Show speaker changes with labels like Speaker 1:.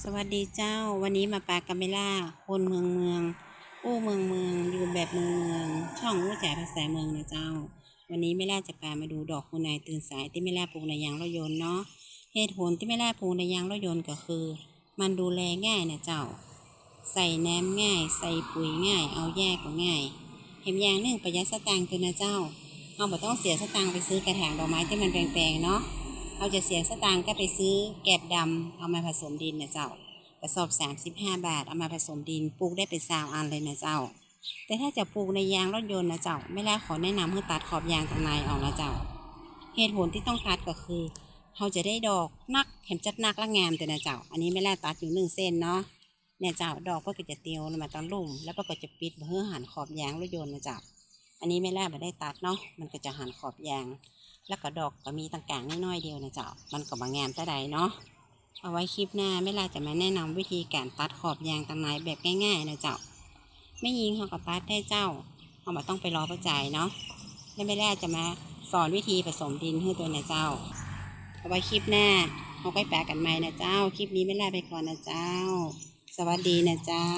Speaker 1: สวัสดีเจ้าวันนี้มาปากาเมล่าคนเมืองอู้เมืองอยู่แบบเมืองช่องอู้จ่ายภาษาเมืองนะเจ้าวันนี้เมล่าจะพามาดูดอกคูนายตื่นสายที่เมล่าปลูกในยางรถยนต์เนาะเหตุผลที่เมล่าปลูกในยางรถยนต์ก็คือมันดูแลง่ายนะเจ้าใส่น้ำง่ายใส่ปุ๋ยง่ายเอาแยกก็ง่ายเห็นอย่างหนึ่งประหยัดสตางค์ตัวนะเจ้าเราไม่ต้องเสียสตางค์ไปซื้อกระถางดอกไม้ที่มันแพงๆเนาะเราจะเสียสตางค์ก็ไปซื้อแกบดำเอามาผสมดินนะเจ้ากระสอบ35 บาทเอามาผสมดินปลูกได้เป็น20 อันเลยนะเจ้าแต่ถ้าจะปลูกในยางรถยนต์นะเจ้าไม่แลขอแนะนำให้ตัดขอบยางตรงในออกนะเจ้าเหตุผลที่ต้องตัดก็คือเราจะได้ดอกนักเห็นจัดนักและงามแต่นะเจ้าอันนี้ไม่แลตัดอยู่1 เส้นเนาะเนี่ยเจ้าดอกก็จะเตียวมาตอนลุ่มแล้วก็จะปิดเพื่อหันขอบยางรถยนต์นะเจ้าอันนี้ไม่แลไม่ได้ตัดเนาะมันก็จะหันขอบยางแล้วก็ดอกก็มีต่างๆน้อยๆเดียวนะเจ้ามันก็บางงามแต่ใดเนาะเอาไว้คลิปหน้าไม่ลาจะมาแนะนำวิธีการตัดขอบยางต่างๆแบบง่ายๆนะเจ้าไม่ยิงเขาก็ตัดได้เจ้าเขาไม่ต้องไปรอประจ่ายเนาะแล้วไม่ลาจะมาสอนวิธีผสมดินให้ตัวนะเจ้าเอาไว้คลิปหน้าเขาไปแปะกันใหม่นะเจ้าคลิปนี้ไม่ลาไปก่อนนะเจ้าสวัสดีนะเจ้า